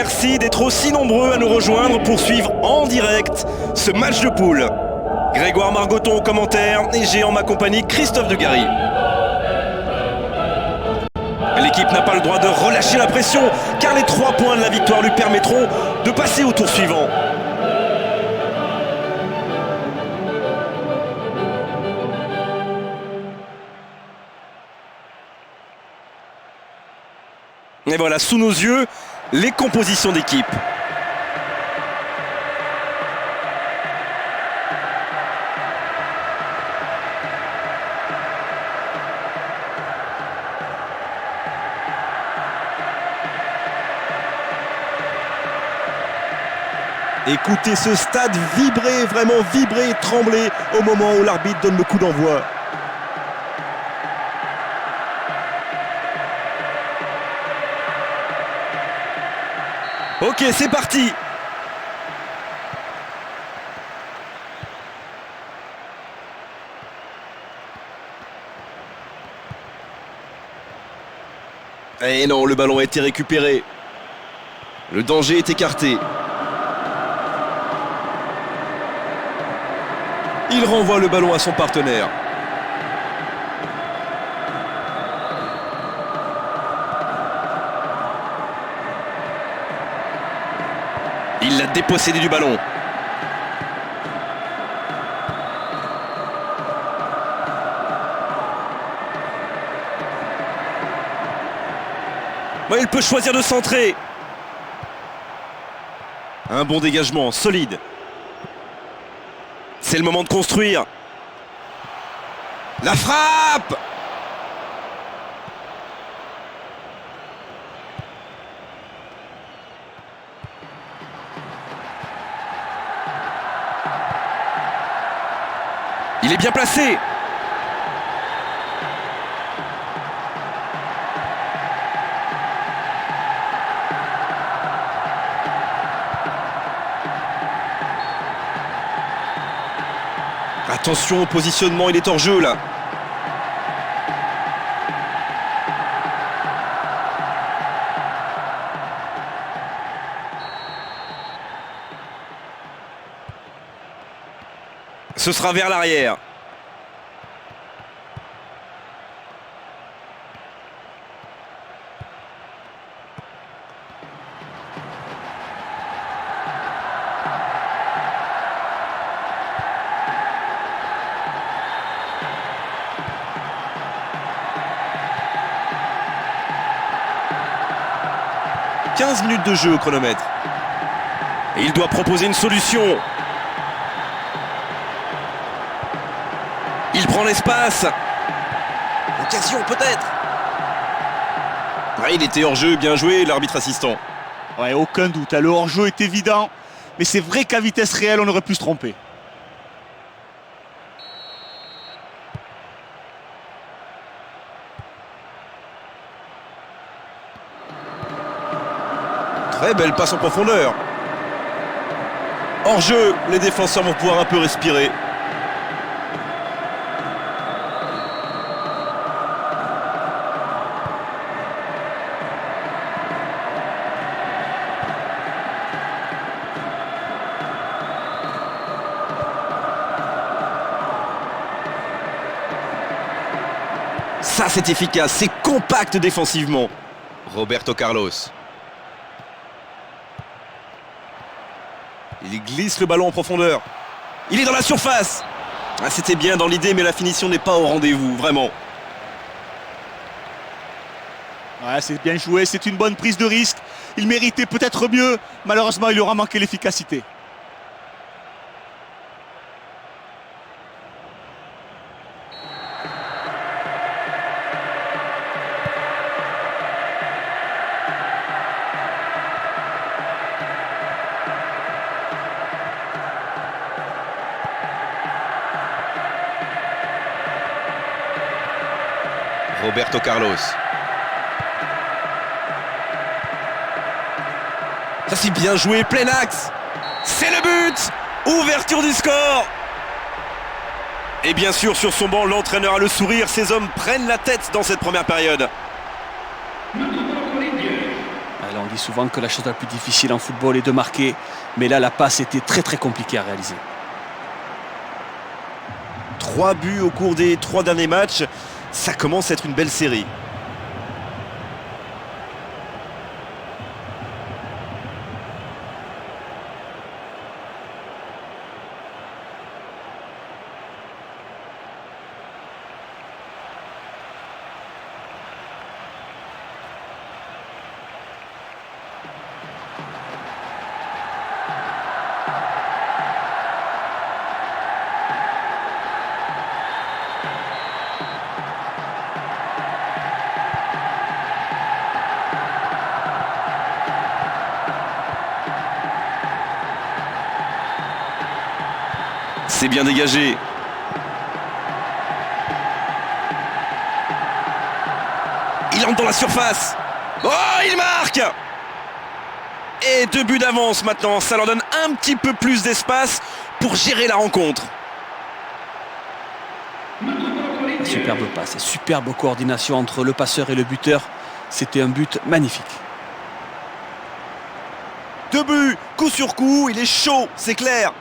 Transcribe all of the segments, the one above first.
Merci d'être aussi nombreux à nous rejoindre pour suivre en direct ce match de poule. Grégoire Margoton au commentaire et j'ai en ma compagnie Christophe Dugarry. L'équipe n'a pas le droit de relâcher la pression car les 3 points de la victoire lui permettront de passer au tour suivant. Et voilà, sous nos yeux, les compositions d'équipe. Écoutez ce stade vibrer, vraiment vibrer et trembler au moment où l'arbitre donne le coup d'envoi. Ok, c'est parti. Et non, le ballon a été récupéré. Le danger est écarté. Il renvoie le ballon à son partenaire. Il l'a dépossédé du ballon. Bon, il peut choisir de centrer. Un bon dégagement, solide. C'est le moment de construire. La frappe! Il est bien placé. Attention au positionnement, il est hors jeu là. Ce sera vers l'arrière. « 15 minutes de jeu au chronomètre. Et il doit proposer une solution. Il prend l'espace. Occasion peut-être. Ouais, il était hors jeu, bien joué l'arbitre assistant. Ouais, aucun doute, le hors-jeu est évident. Mais c'est vrai qu'à vitesse réelle, on aurait pu se tromper. Très belle passe en profondeur. Hors jeu, les défenseurs vont pouvoir un peu respirer. Ça, c'est efficace, c'est compact défensivement. Roberto Carlos. Il glisse le ballon en profondeur. Il est dans la surface. Ah, c'était bien dans l'idée, mais la finition n'est pas au rendez-vous, vraiment. Ouais, c'est bien joué, c'est une bonne prise de risque. Il méritait peut-être mieux. Malheureusement, il aura manqué l'efficacité. Roberto Carlos. Ça c'est bien joué, plein axe. C'est le but. Ouverture du score. Et bien sûr, sur son banc, l'entraîneur a le sourire. Ces hommes prennent la tête dans cette première période. Alors, on dit souvent que la chose la plus difficile en football est de marquer, mais là la passe était très compliquée à réaliser. 3 buts au cours des 3 derniers matchs, ça commence à être une belle série. C'est bien dégagé. Il entre dans la surface. Oh, il marque! Et 2 buts d'avance maintenant. Ça leur donne un petit peu plus d'espace pour gérer la rencontre. Superbe passe et superbe coordination entre le passeur et le buteur. C'était un but magnifique. 2 buts, coup sur coup. Il est chaud, c'est clair.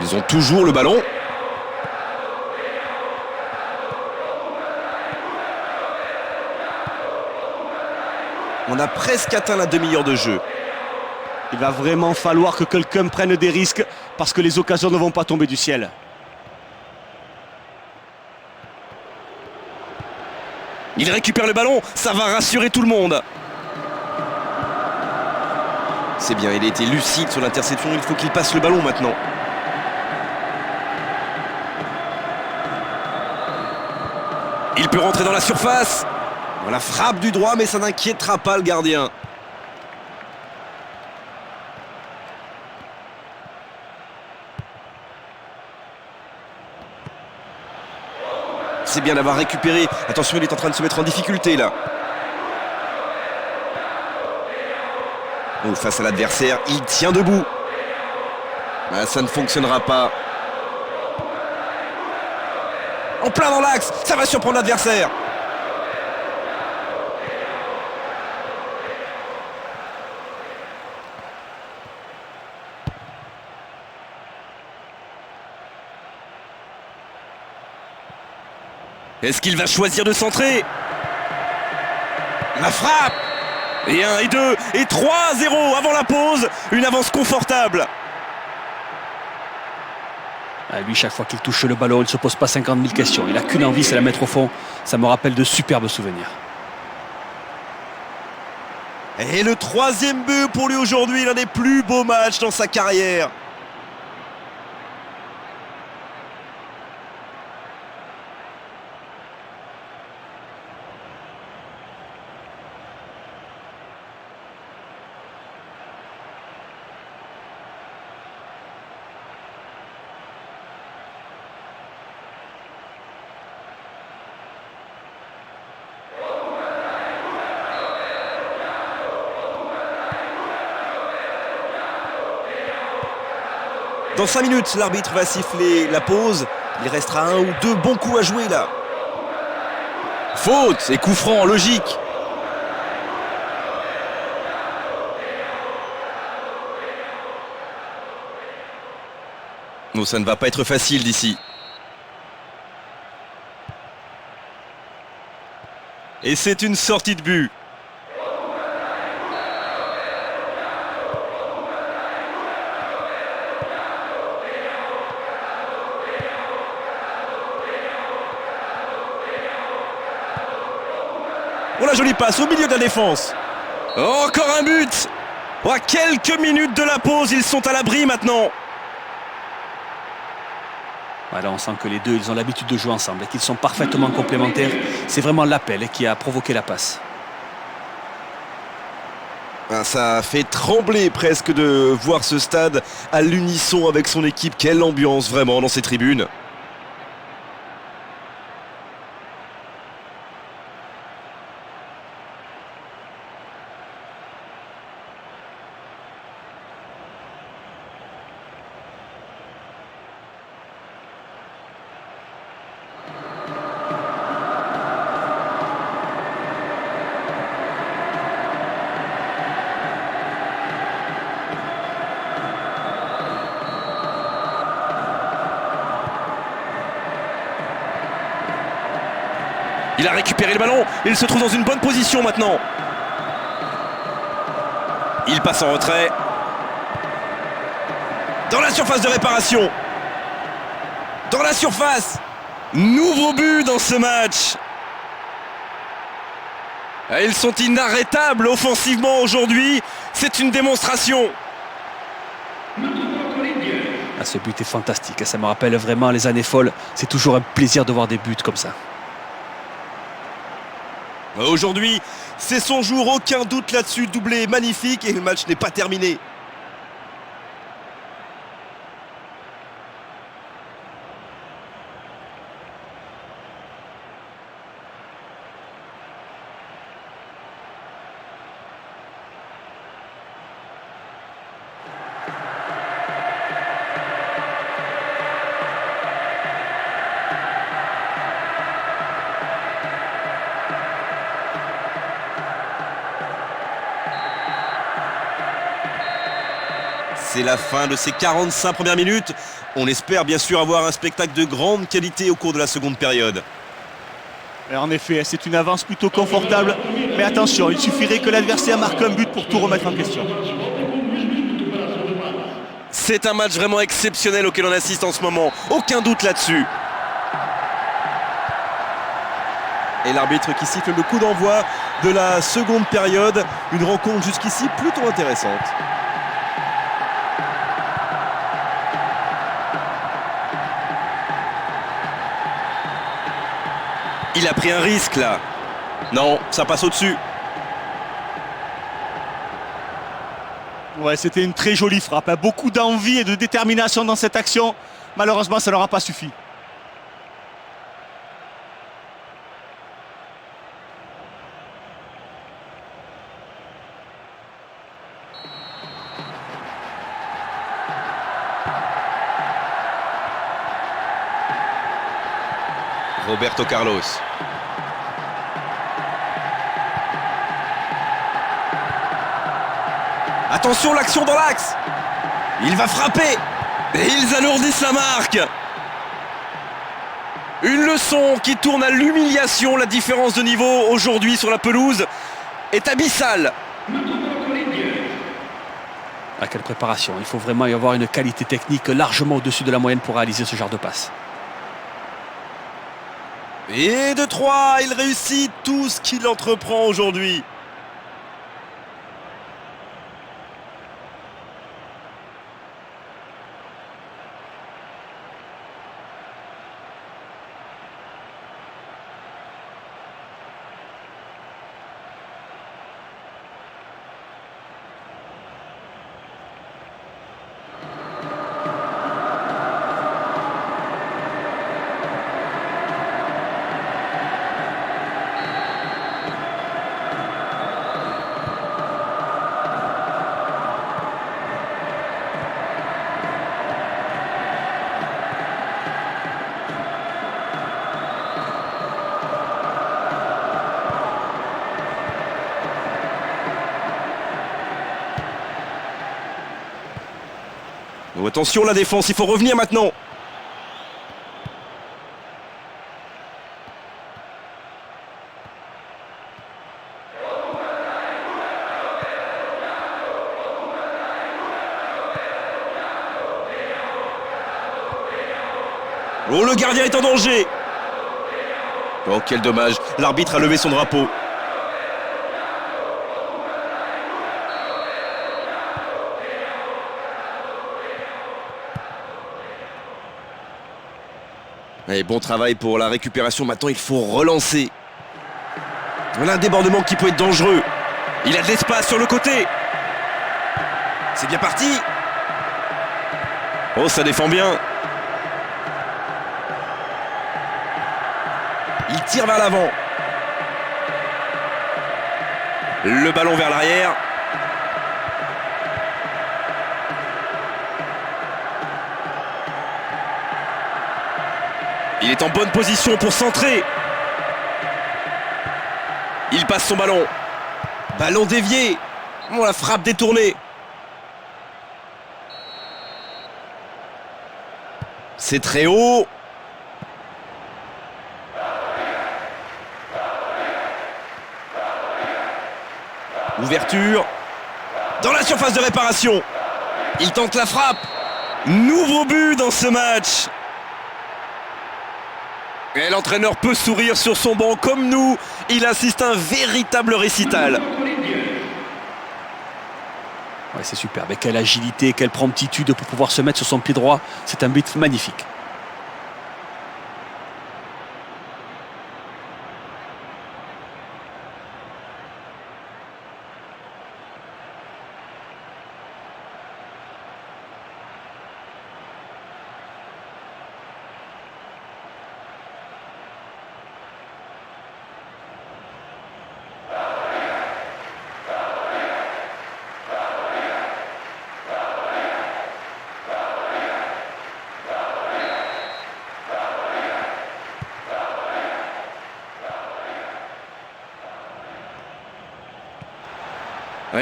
Ils ont toujours le ballon. On a presque atteint la demi-heure de jeu. Il va vraiment falloir que quelqu'un prenne des risques parce que les occasions ne vont pas tomber du ciel. Il récupère le ballon, ça va rassurer tout le monde. C'est bien, il a été lucide sur l'interception, il faut qu'il passe le ballon maintenant. Il peut rentrer dans la surface. Voilà, frappe du droit, mais ça n'inquiétera pas le gardien. C'est bien d'avoir récupéré. Attention, il est en train de se mettre en difficulté là. Oh, face à l'adversaire, il tient debout. Ah, ça ne fonctionnera pas. En plein dans l'axe, ça va surprendre l'adversaire. Est-ce qu'il va choisir de centrer? La frappe! Et 1 et 2 et 3-0 avant la pause. Une avance confortable. Lui, chaque fois qu'il touche le ballon, il ne se pose pas 50 000 questions. Il n'a qu'une envie, c'est la mettre au fond. Ça me rappelle de superbes souvenirs. Et le 3e but pour lui aujourd'hui, l'un des plus beaux matchs dans sa carrière. Dans 5 minutes, l'arbitre va siffler la pause. Il restera 1 ou 2 bons coups à jouer là. Faute et coup franc, logique. Non, ça ne va pas être facile d'ici. Et c'est une sortie de but. Oh, la jolie passe au milieu de la défense. Oh, encore un but. Oh, à quelques minutes de la pause, ils sont à l'abri maintenant. Voilà, on sent que les deux, ils ont l'habitude de jouer ensemble et qu'ils sont parfaitement complémentaires. C'est vraiment l'appel qui a provoqué la passe. Ah, ça fait trembler presque de voir ce stade à l'unisson avec son équipe. Quelle ambiance vraiment dans ces tribunes. Il a récupéré le ballon, il se trouve dans une bonne position maintenant. Il passe en retrait. Dans la surface de réparation. Dans la surface. Nouveau but dans ce match. Et ils sont inarrêtables offensivement aujourd'hui. C'est une démonstration. Ah, ce but est fantastique, ça me rappelle vraiment les années folles. C'est toujours un plaisir de voir des buts comme ça. Aujourd'hui, c'est son jour, aucun doute là-dessus, doublé magnifique et le match n'est pas terminé. C'est la fin de ces 45 premières minutes. On espère bien sûr avoir un spectacle de grande qualité au cours de la seconde période. Et en effet, c'est une avance plutôt confortable. Mais attention, il suffirait que l'adversaire marque un but pour tout remettre en question. C'est un match vraiment exceptionnel auquel on assiste en ce moment. Aucun doute là-dessus. Et l'arbitre qui siffle le coup d'envoi de la seconde période. Une rencontre jusqu'ici plutôt intéressante. Il a pris un risque là. Non, ça passe au-dessus. Ouais, c'était une très jolie frappe, hein. Beaucoup d'envie et de détermination dans cette action. Malheureusement, ça n'aura pas suffi. Roberto Carlos. Attention, l'action dans l'axe. Il va frapper. Et ils alourdissent la marque. Une leçon qui tourne à l'humiliation. La différence de niveau aujourd'hui sur la pelouse est abyssale. Ah, quelle préparation. Il faut vraiment y avoir une qualité technique largement au-dessus de la moyenne pour réaliser ce genre de passe. Et de 3, il réussit tout ce qu'il entreprend aujourd'hui. Oh, attention la défense, il faut revenir maintenant. Oh, le gardien est en danger. Oh, quel dommage. L'arbitre a levé son drapeau. Et bon travail pour la récupération. Maintenant, il faut relancer. Voilà un débordement qui peut être dangereux. Il a de l'espace sur le côté. C'est bien parti. Oh, ça défend bien. Il tire vers l'avant. Le ballon vers l'arrière. Il est en bonne position pour centrer. Il passe son ballon. Ballon dévié. Oh, la frappe détournée. C'est très haut. Ouverture. Dans la surface de réparation. Il tente la frappe. Nouveau but dans ce match. Et l'entraîneur peut sourire sur son banc comme nous. Il assiste à un véritable récital. Ouais, c'est superbe. Et quelle agilité, quelle promptitude pour pouvoir se mettre sur son pied droit. C'est un but magnifique.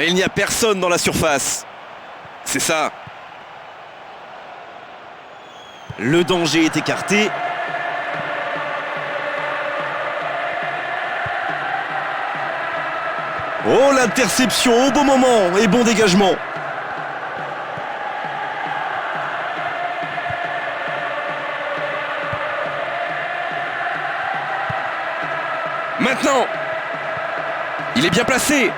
Il n'y a personne dans la surface. C'est ça. Le danger est écarté. Oh, l'interception au bon moment et bon dégagement. Maintenant, il est bien placé.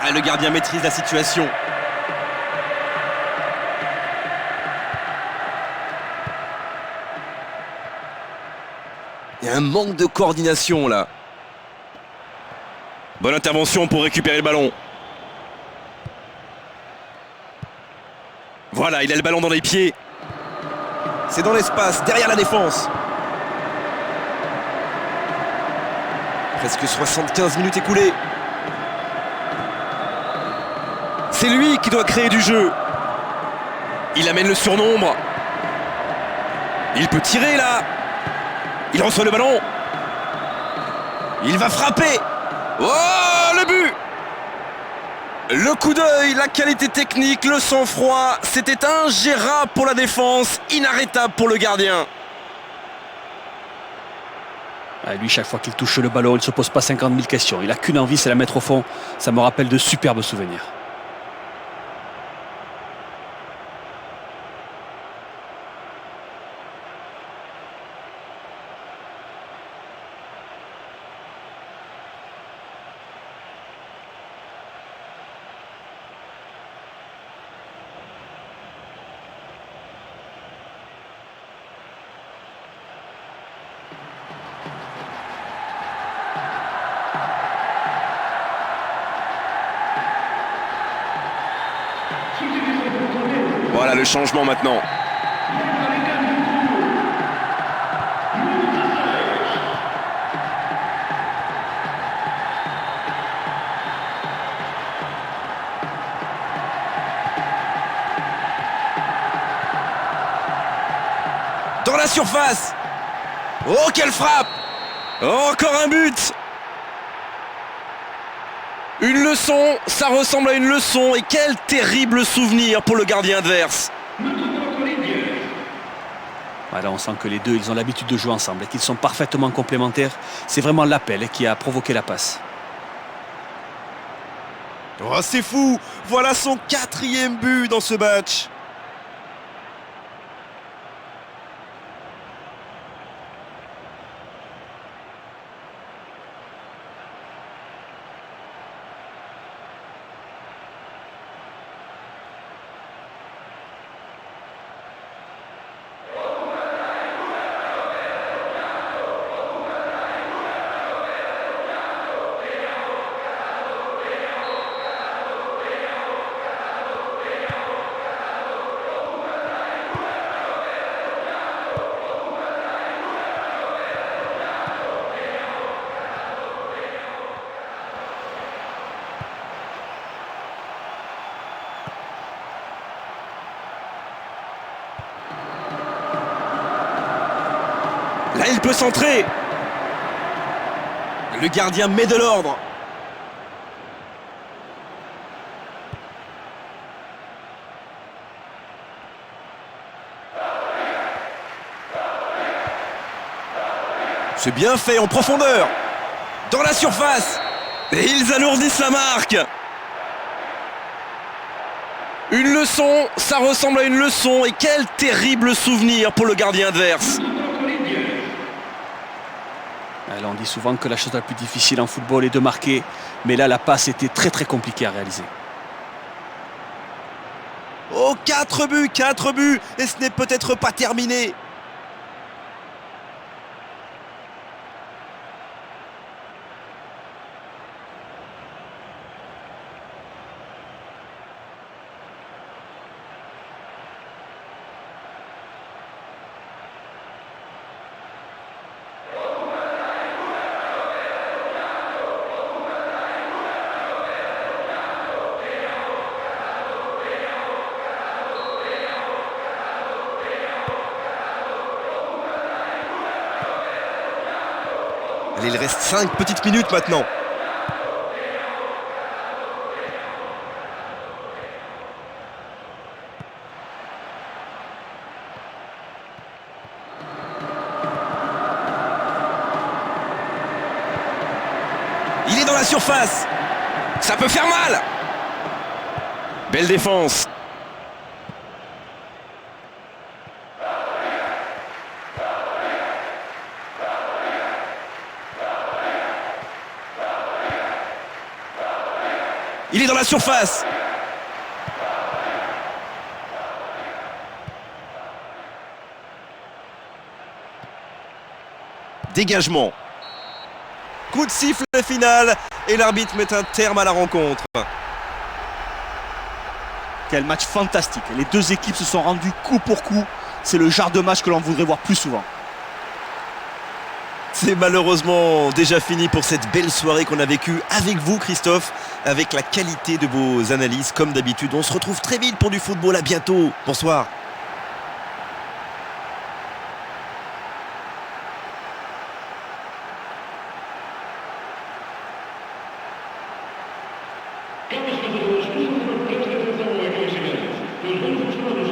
Ah, le gardien maîtrise la situation. Il y a un manque de coordination là. Bonne intervention pour récupérer le ballon. Voilà, il a le ballon dans les pieds. C'est dans l'espace, derrière la défense. Presque 75 minutes écoulées. C'est lui qui doit créer du jeu. Il amène le surnombre. Il peut tirer là. Il reçoit le ballon. Il va frapper. Oh, le but! Le coup d'œil, la qualité technique, le sang-froid. C'était ingérable pour la défense, inarrêtable pour le gardien. Lui, chaque fois qu'il touche le ballon, il ne se pose pas 50 000 questions. Il n'a qu'une envie, c'est la mettre au fond. Ça me rappelle de superbes souvenirs. Voilà le changement maintenant. Dans la surface. Oh, quelle frappe! Oh, encore un but! Une leçon, ça ressemble à une leçon, et quel terrible souvenir pour le gardien adverse. Voilà, on sent que les deux, ils ont l'habitude de jouer ensemble et qu'ils sont parfaitement complémentaires. C'est vraiment l'appel qui a provoqué la passe. Oh, c'est fou! Voilà son 4e but dans ce match. Là, il peut centrer. Le gardien met de l'ordre. C'est bien fait en profondeur. Dans la surface. Et ils alourdissent la marque. Une leçon, ça ressemble à une leçon. Et quel terrible souvenir pour le gardien adverse. Là, on dit souvent que la chose la plus difficile en football est de marquer. Mais là, la passe était très très compliquée à réaliser. Oh, 4 buts. Et ce n'est peut-être pas terminé. Allez, il reste 5 petites minutes maintenant. Il est dans la surface. Ça peut faire mal. Belle défense. Il est dans la surface. Dégagement. Coup de sifflet final et l'arbitre met un terme à la rencontre. Quel match fantastique. Les deux équipes se sont rendues coup pour coup. C'est le genre de match que l'on voudrait voir plus souvent. C'est malheureusement déjà fini pour cette belle soirée qu'on a vécue avec vous, Christophe, avec la qualité de vos analyses comme d'habitude. On se retrouve très vite pour du football. À bientôt. Bonsoir. Carlos Rodrigues, 14 ans, la 15e minute. Le 11 joueur de